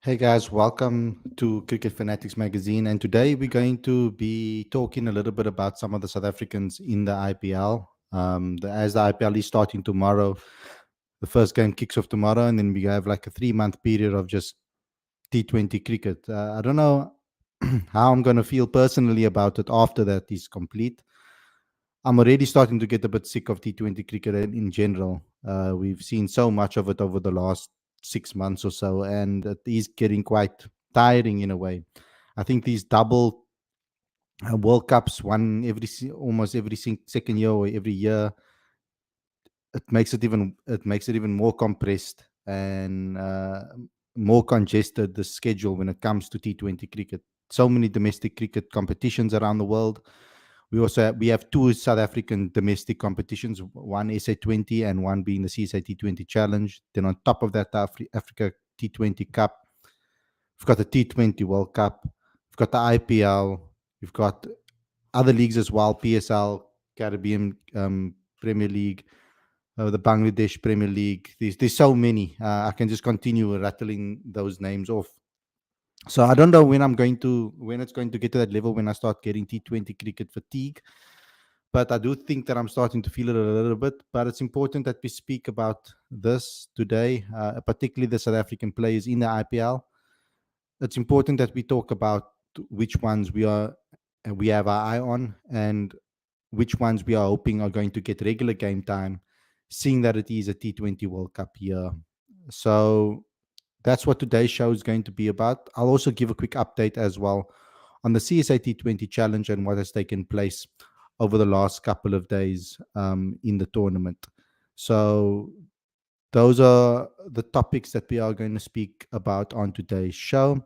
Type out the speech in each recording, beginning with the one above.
Hey guys, welcome to Cricket Fanatics Magazine. And today we're going to be talking a little bit about some of the South Africans in the IPL. As the IPL is starting tomorrow, the first game kicks off tomorrow, and then we have like a 3 month period of just T20 cricket. I don't know how I'm going to feel personally about it after that is complete. I'm already starting to get a bit sick of T20 cricket in general. We've seen so much of it over the last 6 months or so, and it is getting quite tiring in a way. I think these double World Cups, one almost every second year or every year, it makes it even more compressed and more congested, the schedule when it comes to T20 cricket. So many domestic cricket competitions around the world. We have two South African domestic competitions, one SA 20 and one being the CSA T20 Challenge. Then on top of that, the Africa T20 Cup. We've got the T20 World Cup. We've got the IPL. We've got other leagues as well: PSL, Caribbean Premier League, the Bangladesh Premier League. There's so many. I can just continue rattling those names off. So I don't know when it's going to get to that level when I start getting T20 cricket fatigue. But I do think that I'm starting to feel it a little bit. But it's important that we speak about this today, particularly the South African players in the IPL. It's important that we talk about which ones we have our eye on and which ones we are hoping are going to get regular game time, seeing that it is a T20 World Cup year. So that's what today's show is going to be about. I'll also give a quick update as well on the CSA T20 Challenge and what has taken place over the last couple of days in the tournament. So those are the topics that we are going to speak about on today's show.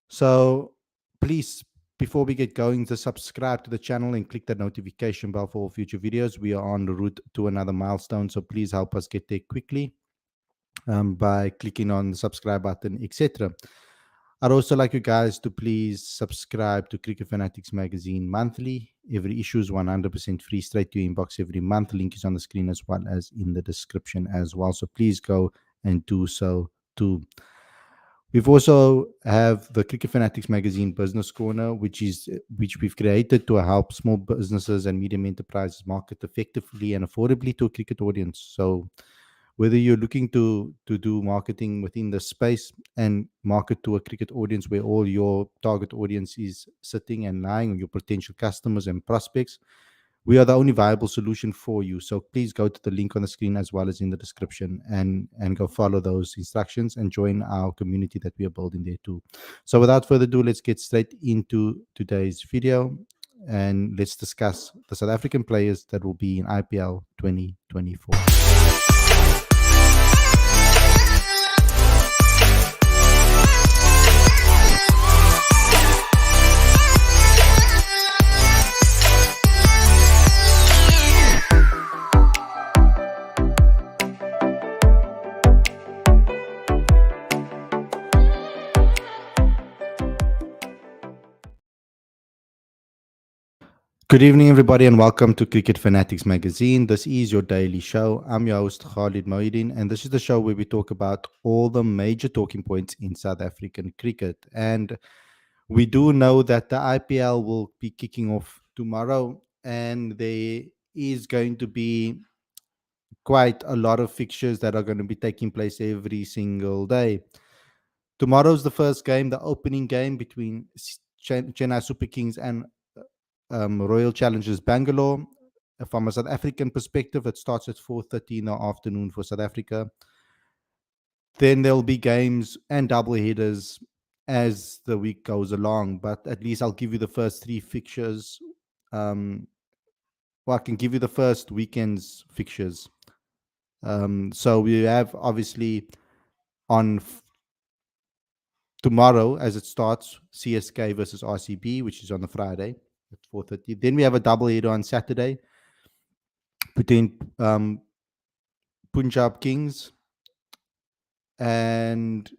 So please, before we get going, to subscribe to the channel and click that notification bell for all future videos. We are on the route to another milestone, so please help us get there quickly by clicking on the subscribe button, etc. I'd also like you guys to please subscribe to Cricket Fanatics Magazine monthly. Every issue is 100% free, straight to your inbox every month. Link is on the screen as well as in the description as well. So please go and do so too. We've also have the Cricket Fanatics Magazine Business Corner, which we've created to help small businesses and medium enterprises market effectively and affordably to a cricket audience. So whether you're looking to do marketing within the space and market to a cricket audience where all your target audience is sitting and lying, or your potential customers and prospects, we are the only viable solution for you. So please go to the link on the screen as well as in the description and go follow those instructions and join our community that we are building there too. So without further ado, let's get straight into today's video and let's discuss the South African players that will be in IPL 2024. Good evening, everybody, and welcome to Cricket Fanatics Magazine. This is your daily show. I'm your host, Khalid Mohideen, and this is the show where we talk about all the major talking points in South African cricket. And we do know that the IPL will be kicking off tomorrow, and there is going to be quite a lot of fixtures that are going to be taking place every single day. Tomorrow's the first game, the opening game between Chennai Super Kings and Royal Challengers Bangalore. From a South African perspective, it starts at 4:30 in the afternoon for South Africa. Then there'll be games and double headers as the week goes along, but at least I'll give you the first three fixtures. Well, I can give you the first weekend's fixtures. So we have obviously on tomorrow, as it starts, CSK versus RCB, which is on the Friday at 4:30. Then we have a double header on Saturday between Punjab Kings and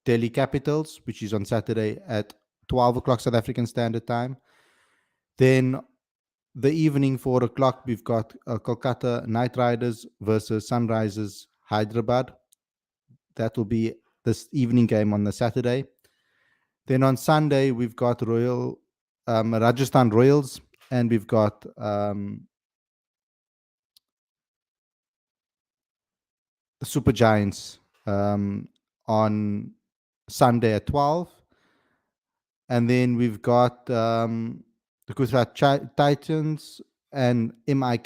Delhi Capitals, which is on Saturday at 12 o'clock South African Standard Time. Then the evening, 4 o'clock, we've got Kolkata Knight Riders versus Sunrisers Hyderabad. That will be this evening game on the Saturday. Then on Sunday, we've got Rajasthan Royals, and we've got the Super Giants on Sunday at 12. And then we've got the Gujarat Titans and MI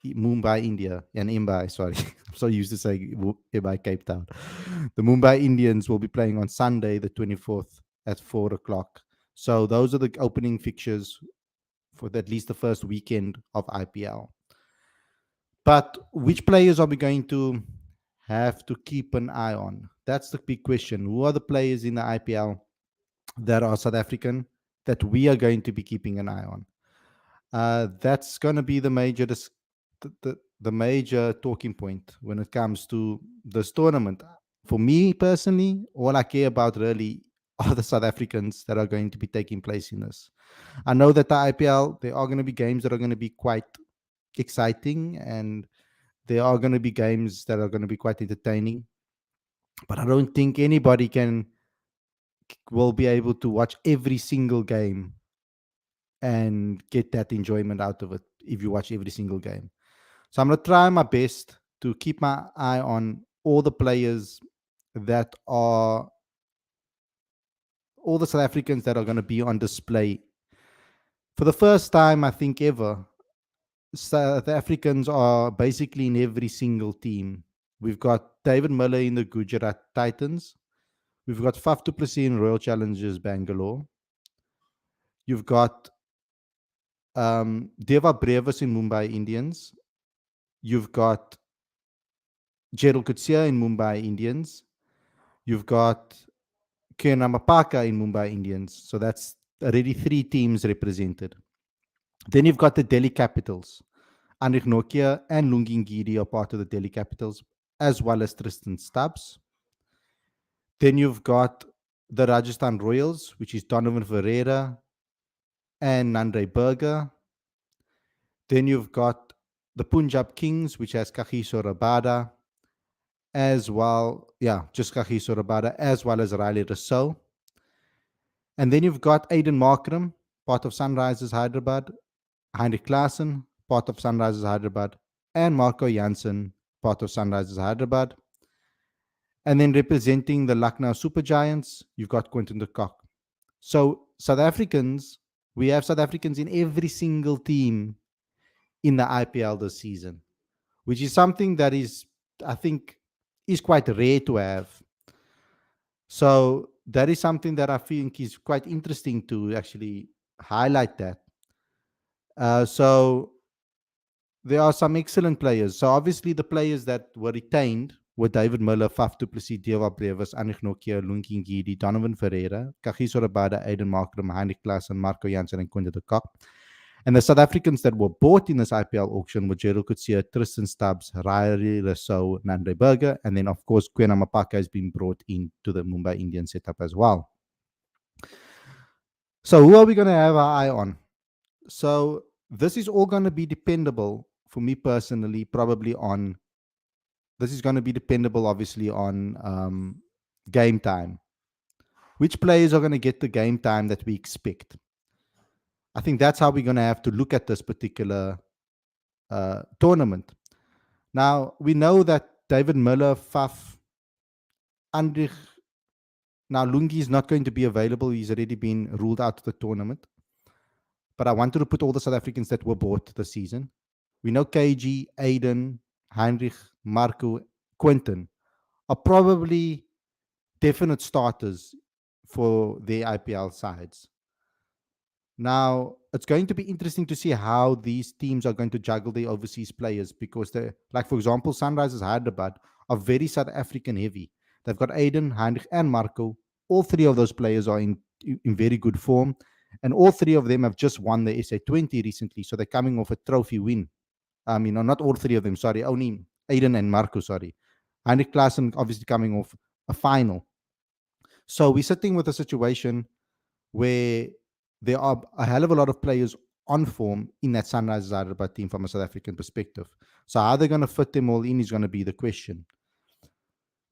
Mumbai, India, and Mumbai. Sorry, I'm so used to saying Mumbai, Cape Town. The Mumbai Indians will be playing on Sunday, the 24th, at 4 o'clock. So those are the opening fixtures for at least the first weekend of IPL. But which players are we going to have to keep an eye on? That's the big question. Who are the players in the IPL that are South African that we are going to be keeping an eye on? That's going to be the major talking point when it comes to this tournament. For me personally, all I care about really are the South Africans that are going to be taking place in this. I know that the IPL, there are going to be games that are going to be quite exciting, and there are going to be games that are going to be quite entertaining. But I don't think anybody will be able to watch every single game and get that enjoyment out of it if you watch every single game. So I'm going to try my best to keep my eye on all the players that are all the South Africans that are going to be on display. For the first time, I think ever, South Africans are basically in every single team. We've got David Miller in the Gujarat Titans. We've got Faf du Plessis in Royal Challengers Bangalore. You've got Deva Brevis in Mumbai Indians. You've got Gerald Coetzee in Mumbai Indians. You've got Kwena Maphaka in Mumbai Indians. So that's already 3 teams represented. Then you've got the Delhi Capitals. Anrich Nokia and Lungi Ngidi are part of the Delhi Capitals, as well as Tristan Stubbs. Then you've got the Rajasthan Royals, which is Donovan Ferreira and Nandre Berger. Then you've got the Punjab Kings, which has Kagiso Rabada, as well. Yeah, just Kagiso Rabada, as well as Riley Rousseau. And then you've got Aiden Markram, part of Sunrisers Hyderabad, Heinrich Klaassen, part of Sunrisers Hyderabad, and Marco Jansen, part of Sunrisers Hyderabad. And then representing the Lucknow Super Giants, you've got Quinton de Kock. So we have South Africans in every single team in the IPL this season, which is something that I think, is quite rare to have. So that is something that I think is quite interesting to actually highlight that. So there are some excellent players. So obviously the players that were retained were David Miller, Faf du Plessis, Deva Brevis, Anrich Nokia, Lungi Ngidi, Donovan Ferreira, Kagiso Rabada, Aiden Markram, Heinrich Klaassen, Marco Jansen, and Quinton de Kock. And the South Africans that were bought in this IPL auction were Gerald Coetzee, Tristan Stubbs, Riley Rousseau, Nandre Berger, and then of course Kwena Maphaka has been brought into the Mumbai Indians setup as well. So who are we going to have our eye on? So this is all going to be dependable, for me personally, probably on, this is going to be dependable obviously on game time. Which players are going to get the game time that we expect? I think that's how we're going to have to look at this particular tournament. Now, we know that David Miller, Faf, Andrich, now Lungi is not going to be available. He's already been ruled out of the tournament. But I wanted to put all the South Africans that were bought this season. We know KG, Aiden, Heinrich, Marco, Quinton are probably definite starters for their IPL sides. Now, it's going to be interesting to see how these teams are going to juggle their overseas players, because they're, like, for example, Sunrisers Hyderabad are very South African heavy. They've got Aiden, Heinrich, and Marco. All 3 of those players are in very good form, and all 3 of them have just won the SA 20 recently, so they're coming off a trophy win. Not all 3 of them, sorry, only Aiden and Marco, sorry. Heinrich Klaassen obviously coming off a final. So we're sitting with a situation where there are a hell of a lot of players on form in that Sunrisers Hyderabad team from a South African perspective. So how they're going to fit them all in is going to be the question.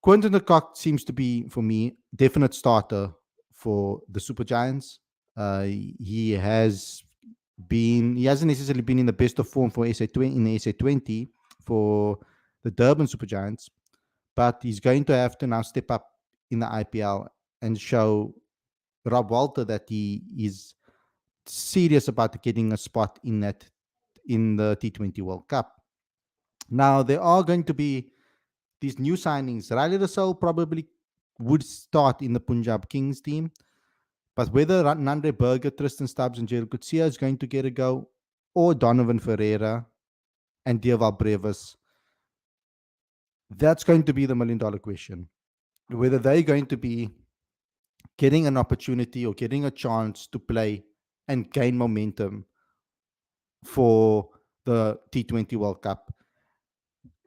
Quinton de Kock seems to be, for me, definite starter for the Super Giants. He hasn't necessarily been in the best of form for SA20 in the SA20 for the Durban Super Giants, but he's going to have to now step up in the IPL and show Rob Walter that he is serious about getting a spot in the T20 World Cup. Now there are going to be these new signings. Riley Russell probably would start in the Punjab Kings team, but whether Nandre Berger, Tristan Stubbs, and Gerald Coetzee is going to get a go, or Donovan Ferreira and Deval Brevis, that's going to be the $1 million question. Whether they're going to be getting an opportunity or getting a chance to play and gain momentum for the T20 World Cup.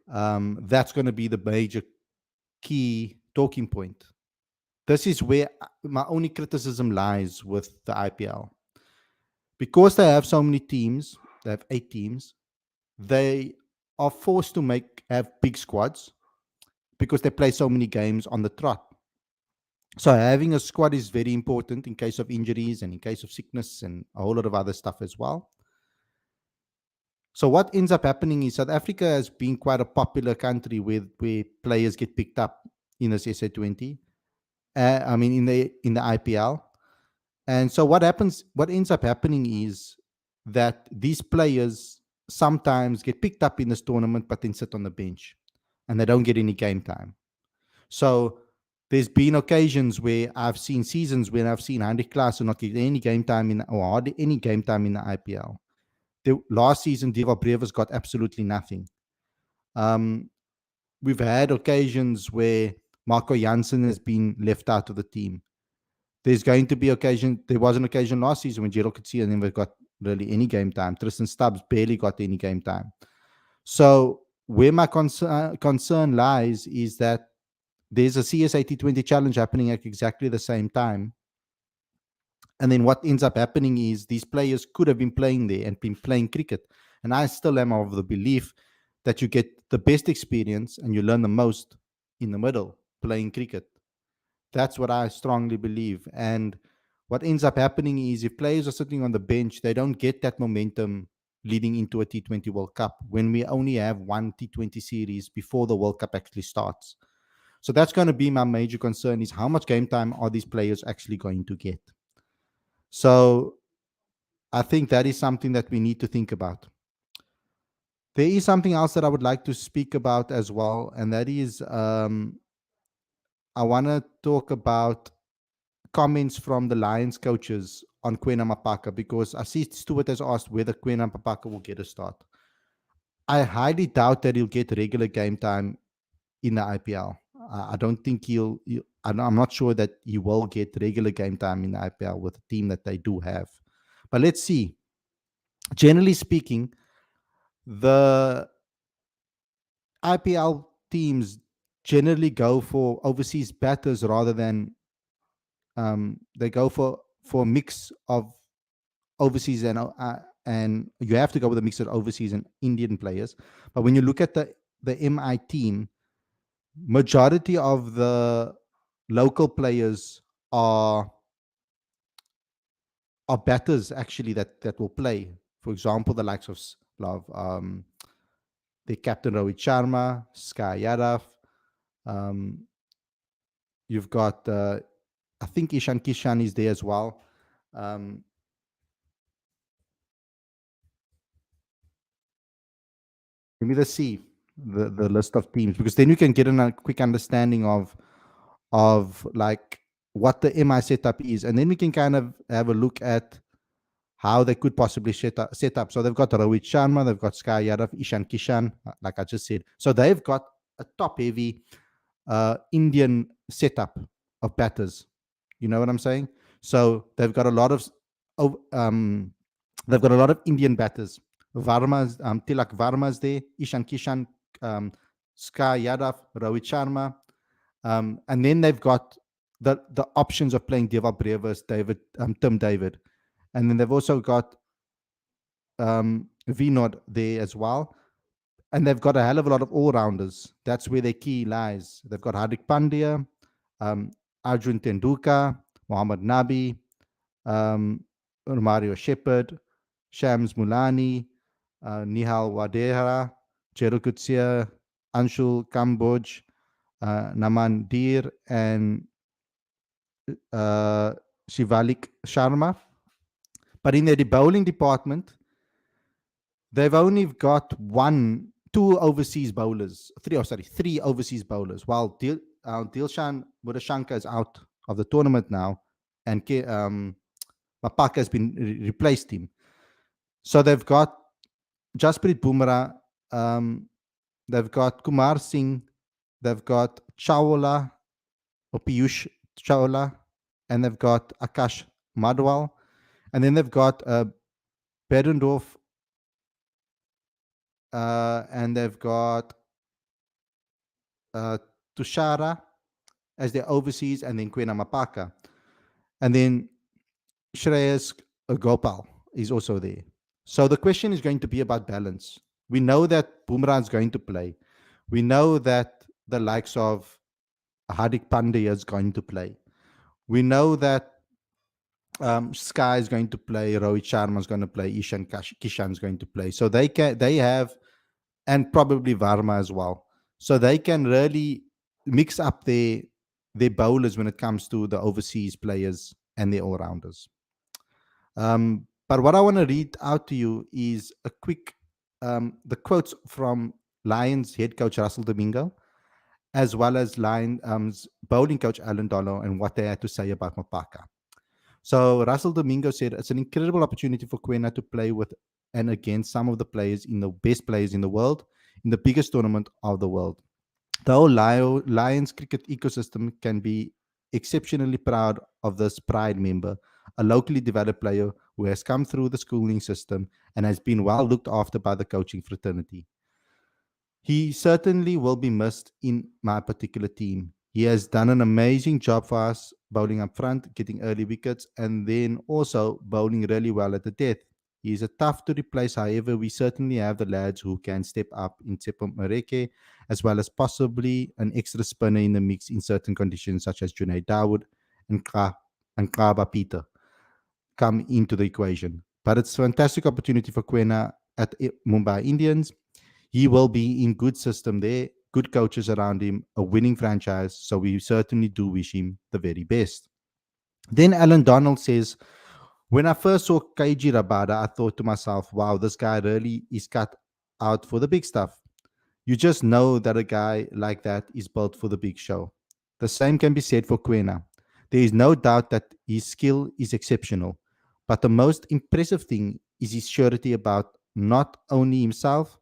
That's going to be the major key talking point. This is where my only criticism lies with the IPL. Because they have so many teams, they have 8 teams, they are forced to have big squads because they play so many games on the trot. So having a squad is very important in case of injuries and in case of sickness and a whole lot of other stuff as well. So what ends up happening is South Africa has been quite a popular country where players get picked up in the CSA 20. In the IPL. And so what ends up happening is that these players sometimes get picked up in this tournament, but then sit on the bench and they don't get any game time. So there's been occasions where I've seen seasons where I've seen Handy Klaas not get any game time or hardly any game time in the IPL. Last season, Deval Brevis got absolutely nothing. We've had occasions where Marco Jansen has been left out of the team. There was an occasion last season when Gerald Coetzee never got really any game time. Tristan Stubbs barely got any game time. So where my concern lies is that there's a CSA T20 challenge happening at exactly the same time. And then what ends up happening is these players could have been playing there and been playing cricket. And I still am of the belief that you get the best experience and you learn the most in the middle playing cricket. That's what I strongly believe. And what ends up happening is if players are sitting on the bench, they don't get that momentum leading into a T20 World Cup when we only have one T20 series before the World Cup actually starts. So that's going to be my major concern, is how much game time are these players actually going to get? So I think that is something that we need to think about. There is something else that I would like to speak about as well, and that is I want to talk about comments from the Lions coaches on Kwena Maphaka, because I see Stuart has asked whether Kwena Maphaka will get a start. I highly doubt that he'll get regular game time in the IPL. I don't think I'm not sure that he will get regular game time in the IPL with the team that they do have. But let's see. Generally speaking, the IPL teams generally go for overseas batters rather than they go for a mix of overseas and you have to go with a mix of overseas and Indian players. But when you look at the MI team, majority of the local players are batters actually that will play. For example, the likes of the captain Rohit Sharma, Sky Yadav. You've got I think Ishan Kishan is there as well. Give me the list of teams, because then you can get a quick understanding of like what the MI setup is, and then we can kind of have a look at how they could possibly set up. So they've got Rohit Sharma, they've got Sky Yadav, Ishan Kishan, like I just said. So they've got a top-heavy Indian setup of batters. You know what I'm saying? So they've got a lot of Indian batters. Tilak Varma's there, Ishan Kishan, Sky Yadav, Rohit Sharma, and then they've got the options of playing Deval Brevis, Tim David, and then they've also got Vinod there as well. And they've got a hell of a lot of all-rounders. That's where their key lies. They've got Hardik Pandya, um, Arjun Tendulkar, Mohammad Nabi, um, Mario Shepard, Shams Mulani, Nihal Wadehra, Cheru Kutsia, Anshul Kamboj, Naman Dir, and uh, Shivalik Sharma. But in the bowling department, they've only got two overseas bowlers, three overseas bowlers. While Dilshan Murashankar is out of the tournament now, and Maphaka has been replaced him. So they've got Jasprit Bumrah, they've got Kumar Singh, they've got Chawla or Piyush Chawla, and they've got Akash Madwal, and then they've got Bedendorf, and they've got Tushara as their overseas, and then Kwena Maphaka. And then Shreyas Gopal is also there. So the question is going to be about balance. We know that Bumrah is going to play. We know that the likes of Hardik Pandya is going to play. We know that Sky is going to play, Rohit Sharma is going to play, Kishan is going to play. So they have, and probably Varma as well. So they can really mix up their bowlers when it comes to the overseas players and their all-rounders. But what I want to read out to you is a quick, the quotes from Lions head coach Russell Domingo, as well as Lions bowling coach Alan Donald, and what they had to say about Maphaka. So Russell Domingo said, it's an incredible opportunity for Kwena to play with and against some of the players in the best players in the world, in the biggest tournament of the world. The whole Lions cricket ecosystem can be exceptionally proud of this pride member, a locally developed player who has come through the schooling system and has been well looked after by the coaching fraternity. He certainly will be missed in my particular team. He has done an amazing job for us, bowling up front, getting early wickets, and then also bowling really well at the death. He is a tough to replace, however, we certainly have the lads who can step up in Tsepo Mareke, as well as possibly an extra spinner in the mix in certain conditions, such as Junaid Dawood and Kaba Peter come into the equation. But it's a fantastic opportunity for Kwena at Mumbai Indians. He will be in good system there, good coaches around him, a winning franchise. So we certainly do wish him the very best. Then Alan Donald says, when I first saw KG Rabada, I thought to myself, wow, this guy really is cut out for the big stuff. You just know that a guy like that is built for the big show. The same can be said for Kwena. There is no doubt that his skill is exceptional, but the most impressive thing is his surety about not only himself,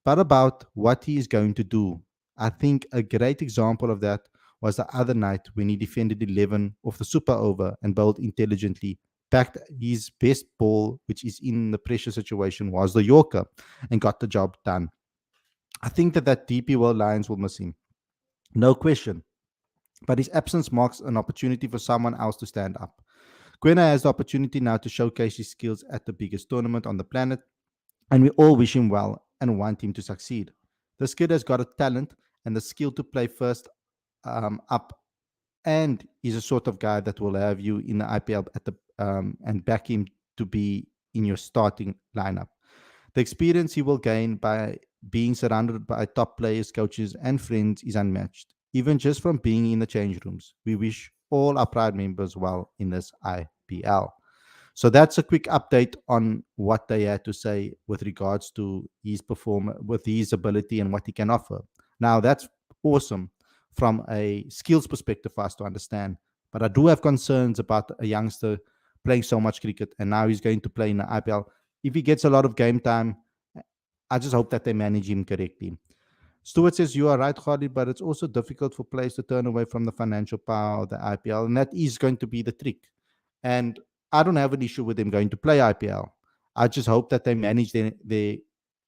but about what he is going to do. I think a great example of that was the other night when he defended 11 off the super over and bowled intelligently. Backed his best ball, which is in the pressure situation, was the Yorker, and got the job done. I think that DP World Lions will miss him. No question. But his absence marks an opportunity for someone else to stand up. Kwena has the opportunity now to showcase his skills at the biggest tournament on the planet, and we all wish him well and want him to succeed. This kid has got a talent and the skill to play first up, and he's a sort of guy that will have you in the IPL at the and back him to be in your starting lineup. The experience he will gain by being surrounded by top players, coaches, and friends is unmatched, even just from being in the change rooms. We wish all our Pride members well in this IPL. So that's a quick update on what they had to say with regards to his performance, with his ability and what he can offer. Now, that's awesome from a skills perspective for us to understand. But I do have concerns about a youngster playing so much cricket, and now he's going to play in the IPL. If he gets a lot of game time, I just hope that they manage him correctly. Stuart says, you are right, Hardy, but it's also difficult for players to turn away from the financial power of the IPL, and that is going to be the trick. And I don't have an issue with them going to play IPL. I just hope that they manage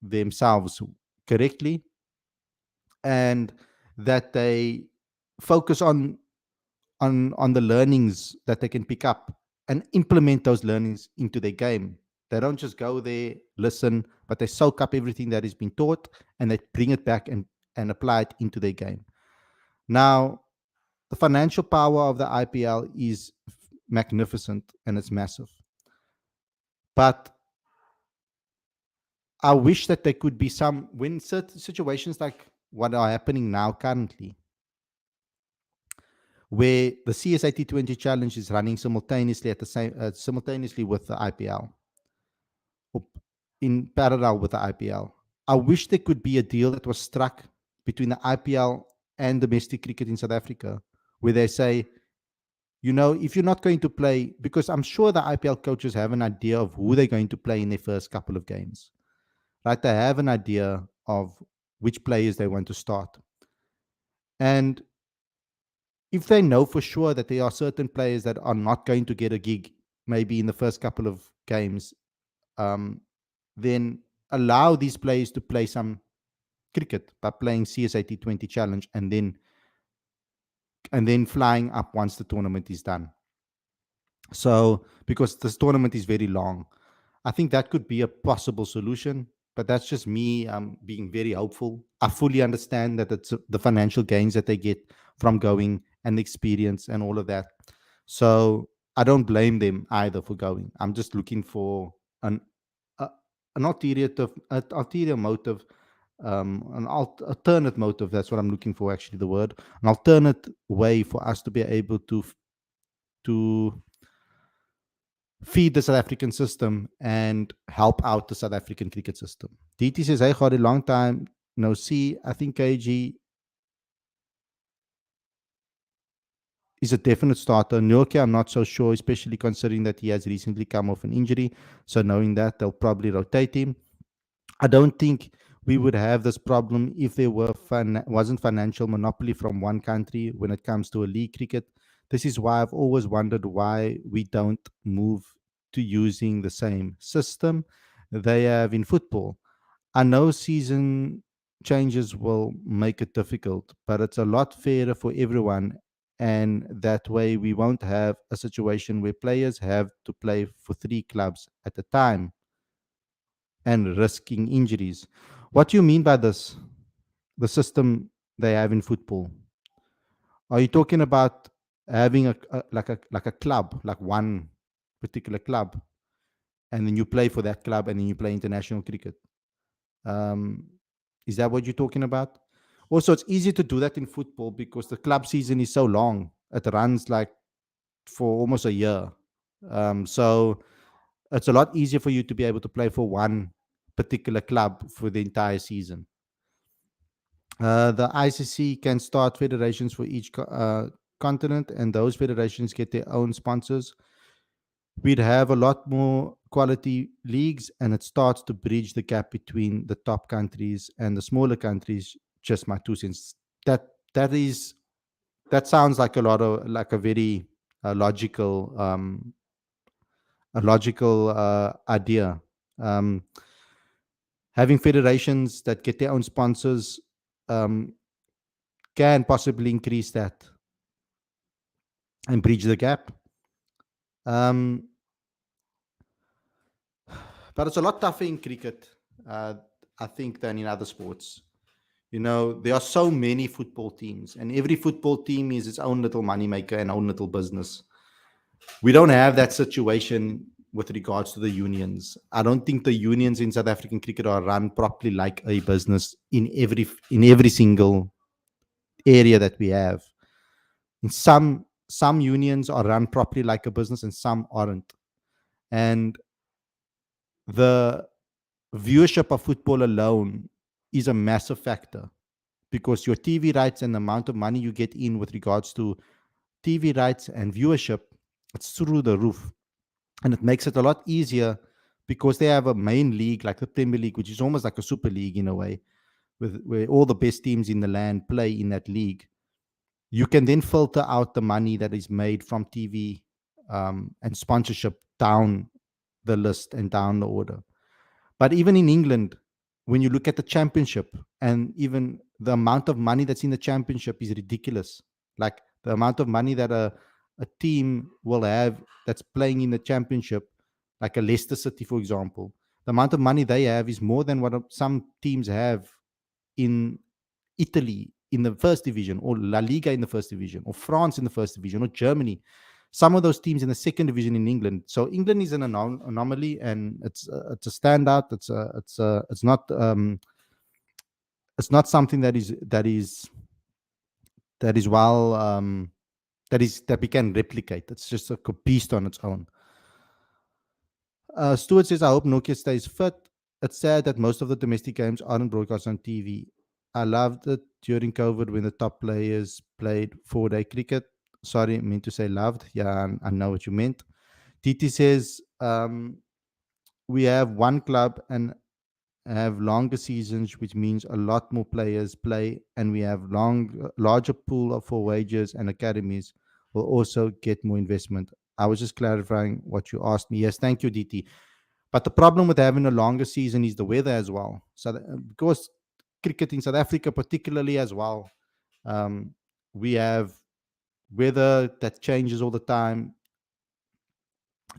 themselves correctly, and that they focus on the learnings that they can pick up and implement those learnings into their game. They don't just go there, listen, but they soak up everything that has been taught and they bring it back and apply it into their game. Now, the financial power of the IPL is magnificent and it's massive. But I wish that there could be some, when certain situations like what are happening now currently, where the CSA T20 challenge is running simultaneously at the same simultaneously with the IPL, or in parallel with the IPL. I wish there could be a deal that was struck between the IPL and domestic cricket in South Africa, where they say, if you're not going to play, because I'm sure the IPL coaches have an idea of who they're going to play in their first couple of games, right? They have an idea of which players they want to start. And if they know for sure that there are certain players that are not going to get a gig, maybe in the first couple of games, then allow these players to play some cricket by playing CSA T20 challenge and then flying up once the tournament is done. So, because this tournament is very long, I think that could be a possible solution, but that's just me being very hopeful. I fully understand that it's the financial gains that they get from going and the experience and all of that. So I don't blame them either for going. I'm just looking for an ulterior motive, alternate motive. That's what I'm looking for. Actually, the word, an alternate way for us to be able to feed the South African system and help out the South African cricket system. DT says, "Hey, got a long time no see. I think KG is a definite starter. Nurki, I'm not so sure, especially considering that he has recently come off an injury. So knowing that, they'll probably rotate him. I don't think we would have this problem if there wasn't financial monopoly from one country when it comes to a league cricket. This is why I've always wondered why we don't move to using the same system they have in football. I know season changes will make it difficult, but it's a lot fairer for everyone. And that way, we won't have a situation where players have to play for three clubs at a time and risking injuries." What do you mean by this? The system they have in football? Are you talking about having a club, like one particular club, and then you play for that club, and then you play international cricket? Um, is that what you're talking about? Also, it's easy to do that in football because the club season is so long. It runs like for almost a year. So it's a lot easier for you to be able to play for one particular club for the entire season. The ICC can start federations for each continent, and those federations get their own sponsors. We'd have a lot more quality leagues, and it starts to bridge the gap between the top countries and the smaller countries. Just my 2 cents. That sounds like a very logical idea. Um, Having federations that get their own sponsors um, can possibly increase that and bridge the gap. But it's a lot tougher in cricket, I think, than in other sports. There are so many football teams, and every football team is its own little moneymaker and own little business. We don't have that situation with regards to the unions. I don't think the unions in South African cricket are run properly like a business in every single area that we have. In some unions are run properly like a business, and some aren't. And the viewership of football alone is a massive factor, because your TV rights and the amount of money you get in with regards to TV rights and viewership, it's through the roof. And it makes it a lot easier because they have a main league like the Premier League, which is almost like a super league in a way, where all the best teams in the land play in that league. You can then filter out the money that is made from TV and sponsorship down the list and down the order. But even in England, when you look at the championship, and even the amount of money that's in the championship is ridiculous. Like the amount of money that a team will have that's playing in the championship like a Leicester City, for example. The amount of money they have is more than what some teams have in Italy in the first division, or La Liga in the first division, or France in the first division, or Germany. Some of those teams in the second division in England. So England is an anomaly, and it's a standout. It's not something that is well that we can replicate. It's just a beast on its own. Stuart says, I hope Nokia stays fit. It's sad that most of the domestic games aren't broadcast on TV. I loved it during COVID when the top players played 4-day cricket. Sorry, I meant to say loved. Yeah, I know what you meant. TT says, we have one club and have longer seasons, which means a lot more players play, and we have larger pool for wages, and academies will also get more investment. I was just clarifying what you asked me. Yes, thank you, DT. But the problem with having a longer season is the weather as well. So, because cricket in South Africa, particularly as well, um, we have weather that changes all the time.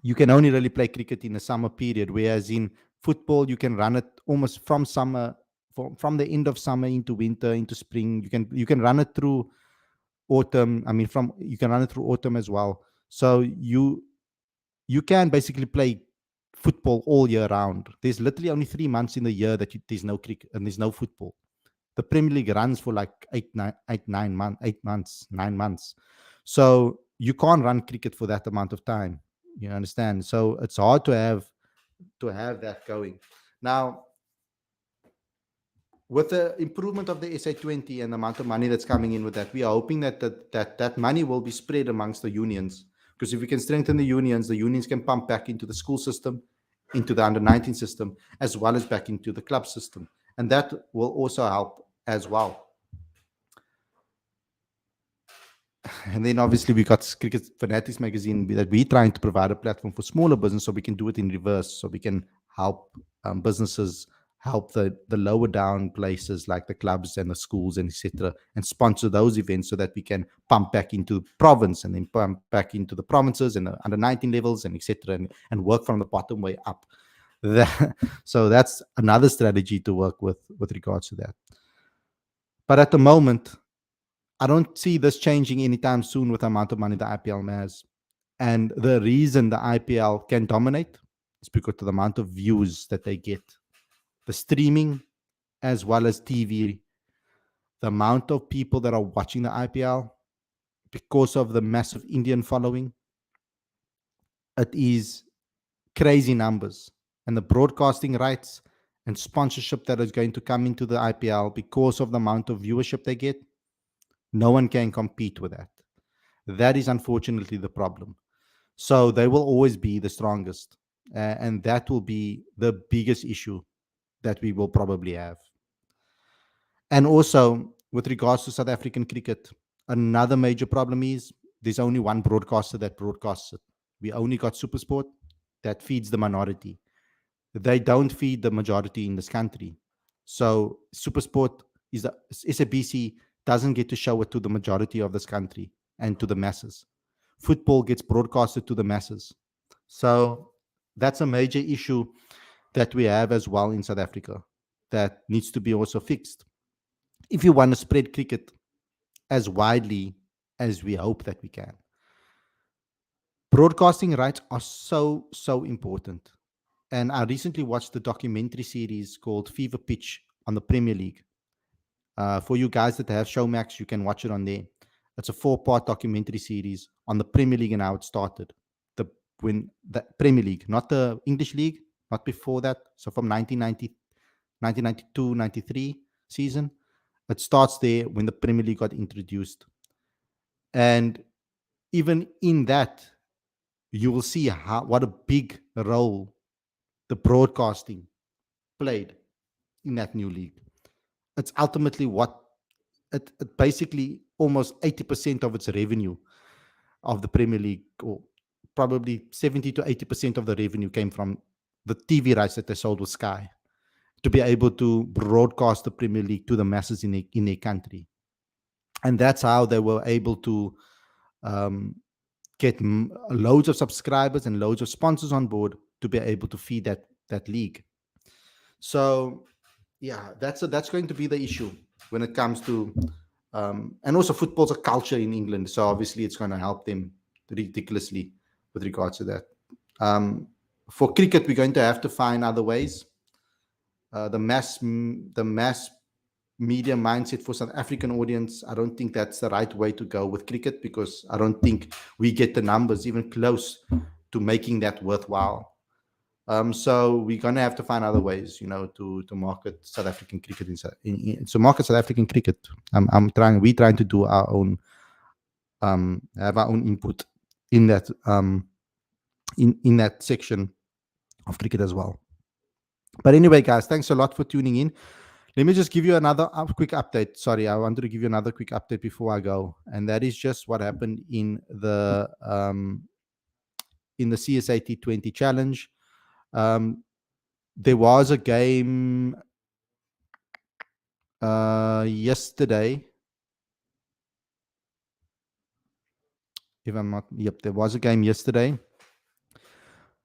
You can only really play cricket in the summer period, whereas in football you can run it almost from summer, from the end of summer into winter into spring. You can run it through autumn. I mean, from you can run it through autumn as well. So you can basically play football all year round. There's literally only 3 months in the year that there's no cricket and there's no football. The Premier League runs for like 8 months, 9 months. So you can't run cricket for that amount of time. You understand? So it's hard to have that going. Now, with the improvement of the SA 20 and the amount of money that's coming in with that, we are hoping that money will be spread amongst the unions. Because if we can strengthen the unions can pump back into the school system, into the under-19 system, as well as back into the club system. And that will also help as well. And then obviously we got Cricket Fanatics magazine that we're trying to provide a platform for smaller business, so we can do it in reverse, so we can help businesses help the lower down places like the clubs and the schools and etc., and sponsor those events so that we can pump back into province and then pump back into the provinces and the under 19 levels and etc., and work from the bottom way up. So that's another strategy to work with regards to that. But at the moment, I don't see this changing anytime soon with the amount of money the IPL has. And the reason the IPL can dominate is because of the amount of views that they get. The streaming as well as TV, the amount of people that are watching the IPL because of the massive Indian following, it is crazy numbers. And the broadcasting rights and sponsorship that is going to come into the IPL because of the amount of viewership they get, no one can compete with that. That is unfortunately the problem. So they will always be the strongest. And that will be the biggest issue that we will probably have. And also, with regards to South African cricket, another major problem is there's only one broadcaster that broadcasts it. We only got Supersport that feeds the minority. They don't feed the majority in this country. So Supersport is the SABC doesn't get to show it to the majority of this country and to the masses. Football gets broadcasted to the masses. So that's a major issue that we have as well in South Africa that needs to be also fixed. If you want to spread cricket as widely as we hope that we can, broadcasting rights are so important. And I recently watched the documentary series called Fever Pitch on the Premier League. For you guys that have Showmax, you can watch it on there. It's a 4-part documentary series on the Premier League and how it started. When the Premier League, not the English League, not before that. So from 1992, 93 season, it starts there when the Premier League got introduced. And even in that, you will see what a big role the broadcasting played in that new league. It's ultimately what it basically almost 80% of its revenue of the Premier League, or probably 70 to 80% of the revenue, came from the TV rights that they sold with Sky to be able to broadcast the Premier League to the masses in their country. And that's how they were able to get loads of subscribers and loads of sponsors on board to be able to feed that league. So yeah, that's going to be the issue when it comes to and also football's a culture in England, so obviously it's going to help them ridiculously with regards to that. Um, for cricket, we're going to have to find other ways. The mass media mindset for South African audience, I don't think that's the right way to go with cricket, because I don't think we get the numbers even close to making that worthwhile. So we're gonna have to find other ways, to market South African cricket to market South African cricket. We're trying to do our own, have our own input in that, in that section of cricket as well. But anyway, guys, thanks a lot for tuning in. Let me just give you another quick update. Sorry, I wanted to give you another quick update before I go, and that is just what happened in the CSA T20 challenge. There was a game yesterday. If I'm not, yep, there was a game yesterday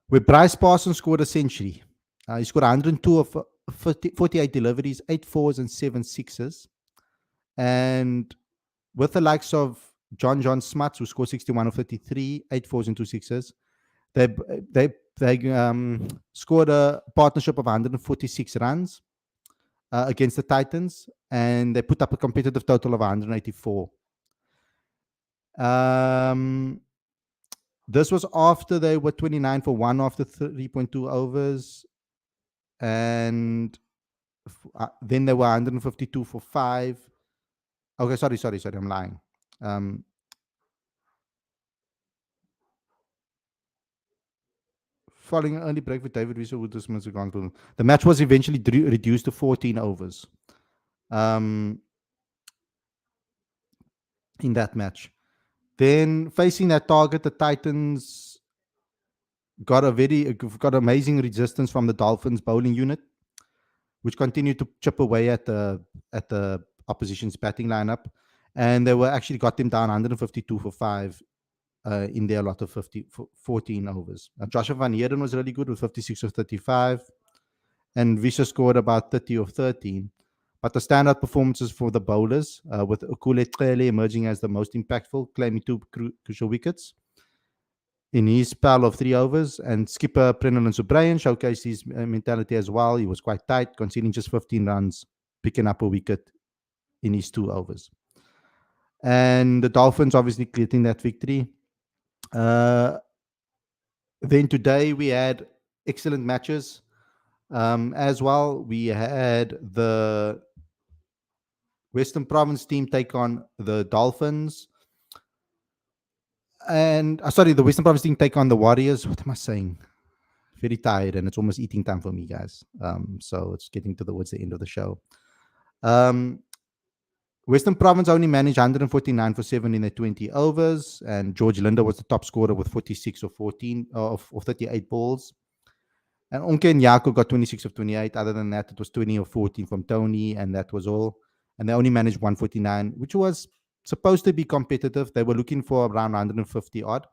where Bryce Parsons scored a century. He scored 102 of 48 deliveries, 8 fours and 7 sixes. And with the likes of John Smuts, who scored 61 of 33, 8 fours and 2 sixes, they scored a partnership of 146 runs against the Titans, and they put up a competitive total of 184. This was after they were 29 for 1 after 3.2 overs, and then they were 152 for 5. Okay, sorry, I'm lying. Following an early break with David Wiese, the match was eventually reduced to 14 overs in that match. Then facing that target, the Titans got amazing resistance from the Dolphins bowling unit, which continued to chip away at the opposition's batting lineup, and they actually got them down 152 for 5 in their lot of 14 overs. Joshua Van Heerden was really good with 56 of 35, and Visha scored about 30 of 13. But the standout performances for the bowlers, with Okule clearly emerging as the most impactful, claiming 2 crucial wickets in his spell of 3 overs, and skipper Prennan Subrayan showcased his mentality as well. He was quite tight, conceding just 15 runs, picking up a wicket in his 2 overs. And the Dolphins obviously getting that victory. Then today we had excellent matches as well. We had the Western Province team take on the Dolphins. And the Western Province team take on the Warriors. What am I saying? Very tired, and it's almost eating time for me, guys. So it's getting towards the end of the show. Western Province only managed 149 for 7 in their 20 overs, and George Linder was the top scorer with 46 of 14 of 38 balls. And Onke and Yako got 26 of 28. Other than that, it was 20 of 14 from Tony, and that was all. And they only managed 149, which was supposed to be competitive. They were looking for around 150 odd.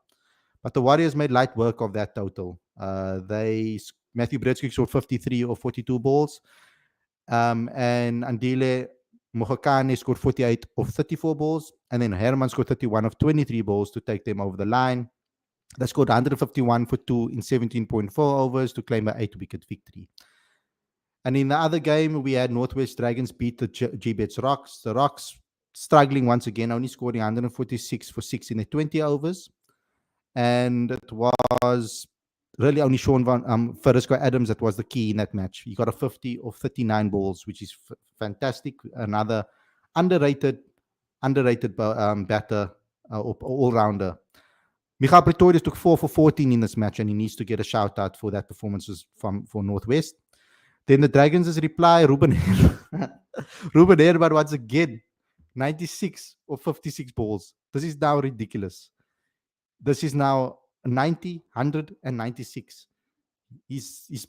But the Warriors made light work of that total. Matthew Bretsky scored 53 or 42 balls. And Andile Mohakane scored 48 of 34 balls. And then Herman scored 31 of 23 balls to take them over the line. They scored 151 for 2 in 17.4 overs to claim an 8-wicket victory. And in the other game, we had Northwest Dragons beat the G-Bets Rocks. The Rocks struggling once again, only scoring 146 for 6 in the 20 overs. And it was really only Sean Ferrisco Adams that was the key in that match. He got a 50 of 39 balls, which is fantastic. Another underrated batter, all-rounder. Michael Pretorius took 4 for 14 in this match, and he needs to get a shout-out for that performance for Northwest. Then the Dragons' reply, Ruben Herman once again, 96 or 56 balls. This is now ridiculous. This is now 90, 100, and 96. He's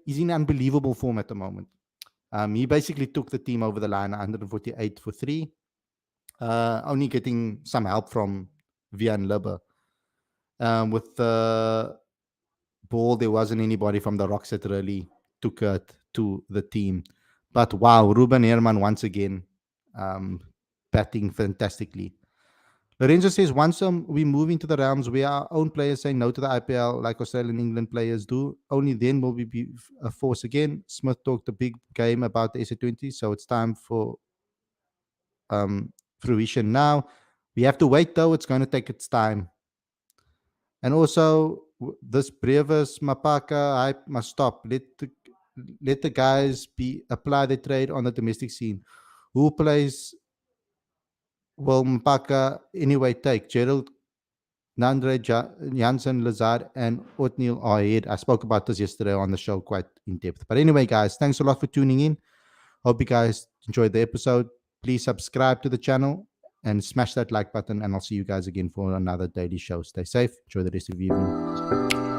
in unbelievable form at the moment. He basically took the team over the line, 148 for 3, only getting some help from Vian Libber. With ball, there wasn't anybody from the Rocks that really took it to the team. But wow, Ruben Herman once again um, batting fantastically. Lorenzo says, once we move into the realms where our own players say no to the IPL, like Australian and England players do, only then will we be a force again. Smith talked a big game about the SA 20, so it's time for fruition now. We have to wait, though. It's going to take its time. And also, this Brevis Maphaka hype must stop. Let the guys apply their trade on the domestic scene. Who plays will Maphaka anyway take? Gerald, Nandre, Janssen, Lazard, and Otniel are ahead. I spoke about this yesterday on the show quite in depth. But anyway, guys, thanks a lot for tuning in. Hope you guys enjoyed the episode. Please subscribe to the channel and smash that like button. And I'll see you guys again for another daily show. Stay safe. Enjoy the rest of your evening.